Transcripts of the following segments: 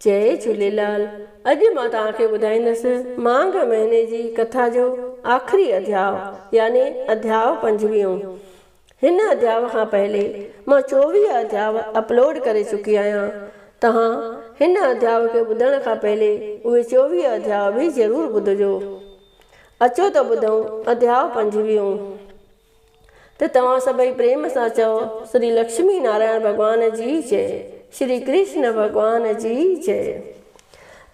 जय झूलेलाल। अॼु मां तव्हांखे ॿुधाईंदसि मांघ महीने जी कथा जो आख़िरी अध्याय यानी अध्याय 25। हिन अध्याय खां पहले मां 24 अध्याय अपलोड करे चुकी आहियां। तव्हां हिन अध्याय खे ॿुधण खां पहले उहे 24 अध्याय बि ज़रूरु ॿुधजो। अचो त ॿुधूं अध्याय 25। त तव्हां सभई प्रेम सां चओ श्री लक्ष्मी नारायण भगवान जी जय, श्री कृष्ण भगवान जी जय।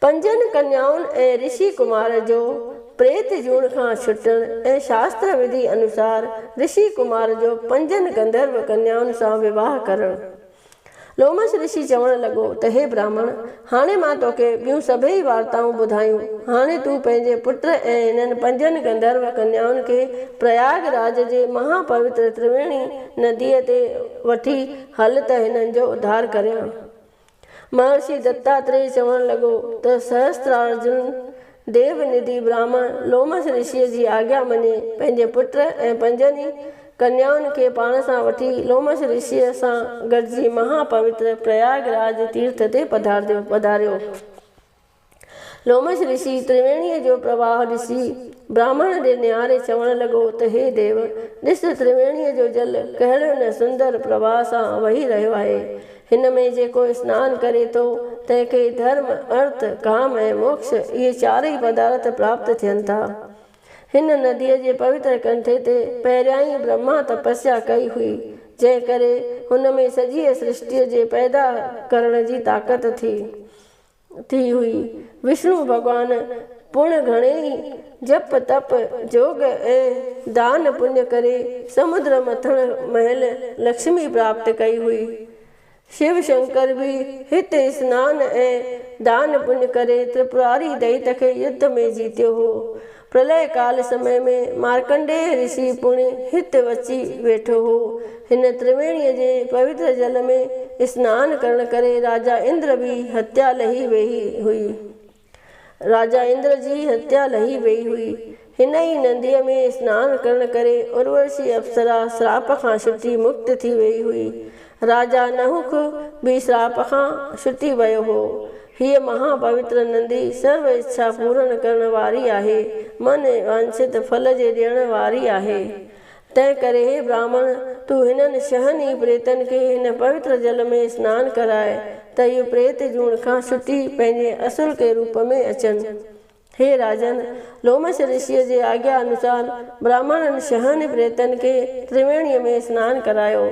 पंजन कन्याउनि ऐं ऋषि कुमार जो प्रेत जूण खां छुटण ऐं शास्त्र विधि अनुसार ऋषि कुमार जो पंजन गंधर्व कन्याउनि सां विवाह करणु। लोमस ऋषि चवण लॻो त हे ब्राह्मण, हाणे मां तोखे ॿियूं सभई वार्ताऊं ॿुधायूं। हाणे तूं पंहिंजे पुट ऐं हिननि पंजनि गंधर्व कन्याउनि खे प्रयागराज जे महापवित्र त्रिवेणी नदीअ ते वठी हल त हिननि जो उद्धार करियां। महर्षि दत्तात्रेय चवण लॻो त सहस्त्रार्जुन देवनिधि ब्राह्मण लोमस ऋषिअ जी आज्ञा मञे पंहिंजे पुट ऐं पंजनि कन्याउनि खे पाण सां वठी लोमस ऋषिअ सां गॾिजी महापवित्र प्रयागराज तीर्थ ते पधारियो। लोमस ऋषि त्रिवेणीअ जो प्रवाह ॾिसी ब्राह्मण ॾे निहारे चवण लॻो त हे देव, ॾिस त्रिवेणीअ जो जल कहिड़े न सुंदर प्रवाह सां वही रहियो आहे। हिन में जेको स्नानु करे थो तंहिंखे धर्म, अर्थ, काम ऐं मोक्ष इहे चारई पदार्थ प्राप्त थियनि था। हिन नदीअ जे पवित्र कंठे ते पहिरियां ई ब्रह्मा तपस्या कई हुई, जंहिं करे हुन में सॼी सृष्टिअ जे पैदा करण जी ताक़त थी हुई। विष्णु भॻवान पुण्य घणेई जप तप जोग ऐं दान पुण्य करे समुद्र मथण महल लक्ष्मी प्राप्त कई हुई। शिव शंकर बि हिते स्नान ऐं दान पुण्य करे त्रिपुरारी दैत्य खे युद्ध में जीतियो हो। प्रलय काल समय में मार्कंडेय ऋषि पुण्य हिते अची वेठो हो। हिन त्रिवेणीअ जे पवित्र जल में स्नान करण करे राजा इंद्र जी हत्या लही वई हुई। हिन ई नदीअ में स्नान करण करे उर्वशी अप्सरा श्राप खां छुटी मुक्त थी वई हुई। राजा नहुक भी श्राप खां छुटी वियो हो। हीअ महापवित्र नदी सर्व इच्छा पूर्ण करण वारी आहे, मन वांछित फल जे ॾियण वारी आहे। तंहिं करे हे ब्राह्मण, तूं हिननि छहनि ई प्रेतनि खे हिन पवित्र जल में सनानु कराए त इहो प्रेत जूण खां छुटी पंहिंजे असुर के रूप में अचनि। हे राजन, लोमस ऋषिअ जे आज्ञा अनुसार ब्राह्मणनि छहनि प्रेतनि खे त्रिवेणीअ में सनानु करायो,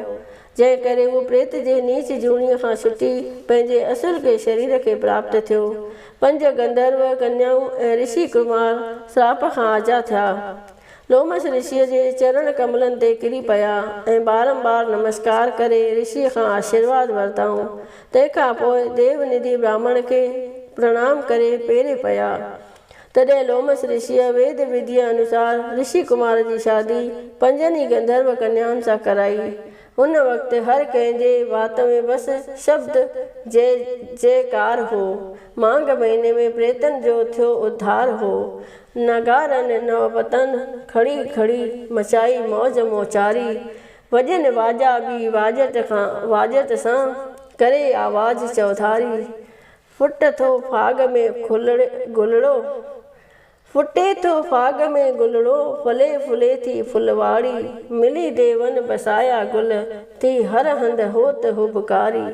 जंहिं करे उहो प्रेत जे नीच जूणीअ खां छुटी पंहिंजे असुर के शरीर खे प्राप्त थियो। पंज गंधर्व कन्याऊं ऐं ऋषि कुमार श्राप खां आज़ाद थिया। लोमस ऋषिअ जे चरण कमलनि ते किरी पिया ऐं बारंबार नमस्कार करे ऋषिअ खां आशीर्वाद वरिताऊं। तंहिंखां पोइ देवनिधि ब्राह्मण खे प्रणाम करे पेरे पिया। तॾहिं लोमस ऋषिअ वेद विधिअ अनुसार ऋषि कुमार जी शादी पंजनि ई गंधर्व कन्याउनि सां कराई। उन वक़्तु हर कंहिंजे वात में बसि शब्द जय जयकार हो। मांघ महीने में प्रेतनि जो थियो उद्धार हो। नगारनि नवपतन खड़ी खड़ी मचाई मौज मोचारी। वॼन वाजा बि वाजत सां करे आवाज़ चौधारी। फुटे थो फाग में गुलड़ो फले फुले थी फुलवाड़ी। मिली देवन बसाया गुल थी हर हंध होत हुबकारी।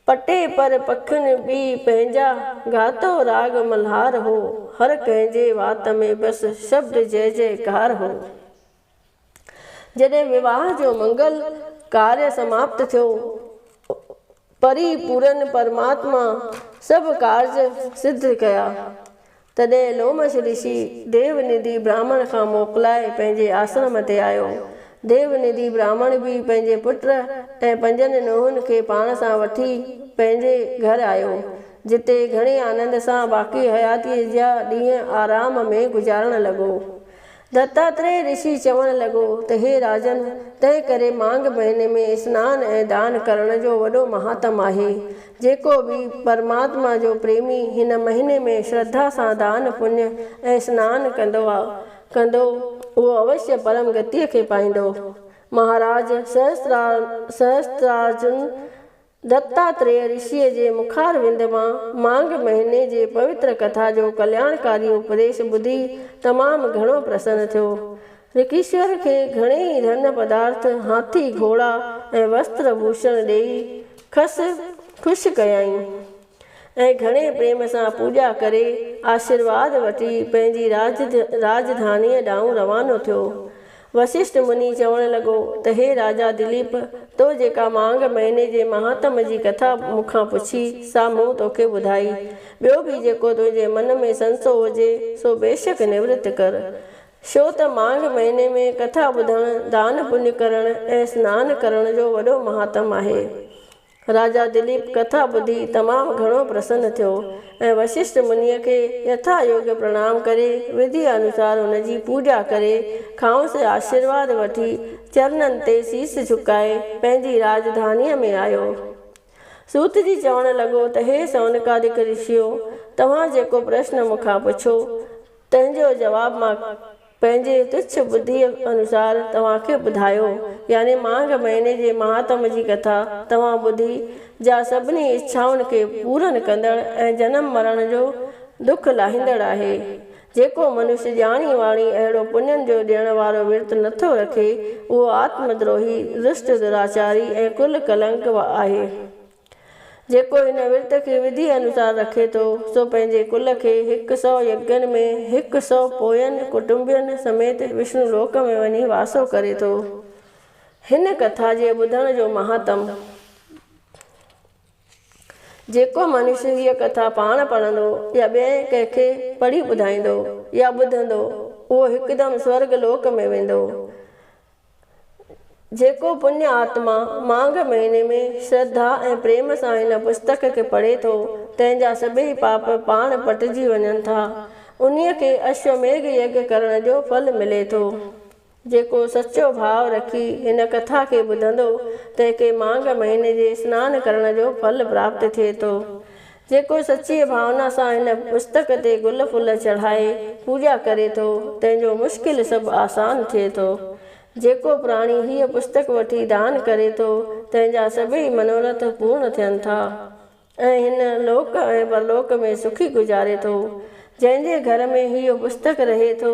पटे पर पखन बि पंहिंजा गातो राग मल्हार हो। हर कंहिंजे वात में बसि शब्द जय जयकार हो। जॾहिं विवाह जो मंगल कार्य समाप्त थियो, परिपूरन परमात्मा सभु कार्य सिद्ध कया। तॾहिं लोमस ऋषि देवनिधि ब्राह्मण खां मोकिलाए पंहिंजे आश्रम ते आयो। देवनिधि ब्राह्मण बि पंहिंजे पुट ऐं पंजनि नुंहंनि खे पाण सां वठी पंहिंजे घर आयो, जिते घणे आनंद सां बाक़ी हयातीअ जा ॾींहं आराम में गुज़ारण लॻो। दत्तात्रेय ऋषि चवण लॻो त हे राजन, तंहिं करे मांघ महीने में स्नान ऐं दान करण जो वॾो महात्म आहे। जेको बि परमात्मा जो प्रेमी हिन महीने में श्रद्धा सां दान पुण्य ऐं स्नान कंदो उहो अवश्य परम गतिअ खे पाईंदो। महाराज सहस्त्रार्जुन दत्तात्रेय ऋषिअ जे मुखार विंद मां मांग महीने जे पवित्र कथा जो कल्याणकारी उपदेश ॿुधी तमामु घणो प्रसन्न थियो। ऋषीश्वर खे घणेई धन पदार्थ, हाथी घोड़ा ऐं वस्त्र भूषण ॾेई ख़ुशि कयाईं ऐं घणे प्रेम सां पूॼा करे आशीर्वाद वठी पंहिंजी राजधानीअ ॾांहुं रवानो थियो। वशिष्ठ मुनि चवण लॻो त हे राजा दिलीप, तो जेका मांग महीने जे महात्म जी कथा मूंखां पुछी सा मूं तोखे ॿुधाई। ॿियो बि जेको तुंहिंजे मन में संशय हुजे सो बेशक निवृत्त कर, छो त मांग महीने में कथा ॿुधणु, दान पुण्य करणु ऐं सनानु करण जो वॾो महात्म आहे। राजा दिलीप कथा ॿुधी तमामु घणो प्रसन्न थियो ऐं वशिष्ठ मुनीअ खे यथा योग्य प्रणाम करे विधि अनुसार हुन जी पूॼा करे खांसि आशीर्वाद वठी चरणनि ते शीस झुकाए पंहिंजी राजधानीअ में आयो। सूत जी चवण लॻो त हे सौनकादिक ऋषियो, तव्हां जेको प्रश्न मूंखां पुछो तंहिंजो जवाबु मां पंहिंजे तुच्छ बुद्धीअ अनुसार तव्हांखे ॿुधायो, यानी मांग महीने जे महात्म जी कथा तव्हां ॿुधी जा सभिनी इच्छाउनि खे पूरन कंदड़ ऐं जनम मरण जो दुख लाहींदड़ आहे। जेको मनुष्य ॼाणी वाणी अहिड़ो पुण्यनि जो ॾियण वारो विर्त नथो रखे, उहो आत्मद्रोही, दुष्ट, दुराचारी ऐं कुल कलंक आहे। जेको हिन विर्त खे विधि अनुसार रखे थो सो पंहिंजे कुल खे 100 यज्ञनि में 100 पोयनि कुटुंबियनि समेत विष्णु लोक में वञी वासो करे थो। हिन कथा जे ॿुधण जो महात्म। जेको मनुष्य हीअ कथा पाण पढ़ंदो या ॿिए कंहिंखे पढ़ी ॿुधाईंदो या ॿुधंदो, उहो हिकदमि स्वर्ग लोक में वेंदो। जेको पुण्य आत्मा मांग महीने में श्रद्धा ऐं प्रेम सां हिन पुस्तक खे पढ़े थो, तंहिंजा सभई पाप पाण पटिजी वञनि था। उन्हीअ खे अश्वमेघ यज्ञ करण जो फल मिले थो। जेको सचो भाव रखी हिन कथा खे ॿुधंदो, तंहिंखे मांग महीने जे सनानु करण जो फल प्राप्त थिए थो। जेको सची भावना सां हिन पुस्तक ते गुल फुल चढ़ाए पूॼा करे थो, तंहिंजो मुश्किल सभु आसान थिए थो। जेको प्राणी हीअ पुस्तक वठी दान करे थो, तंहिंजा सभई मनोरथ पूर्ण थियनि था ऐं हिन लोक ऐं परलोक में सुखी गुज़ारे थो। जंहिंजे घर में हीअ पुस्तक रहे थो,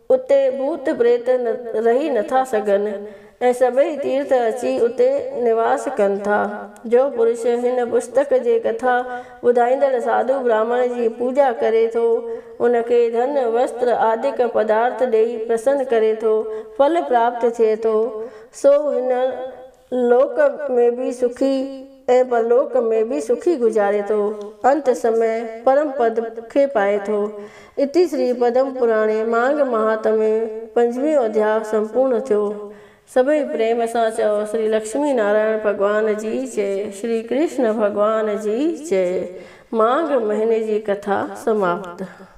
उते भूत प्रेत रही नथा सघनि ऐं सभई तीर्थ अची उते निवास कनि था। जो पुरुष हिन पुस्तक जे कथा ॿुधाईंदड़ साधु ब्राह्मण जी पूॼा करे थो, उनखे धन वस्त्र आदिक पदार्थ ॾेई प्रसन्न करे थो, फल प्राप्त थिए थो। सो हिन लोक में भी सुखी ऐं परलोक में भी सुखी गुज़ारे थो। अंत समय परम पद खे पाए थो। इति श्री पद्म पुराणे मांग महात्म्य 5वां अध्याय संपूर्ण थियो। सभई प्रेम सां चओ श्री लक्ष्मी नारायण भगवान जी जय, श्री कृष्ण भगवान जी जय। मांग महीने जी कथा समाप्त।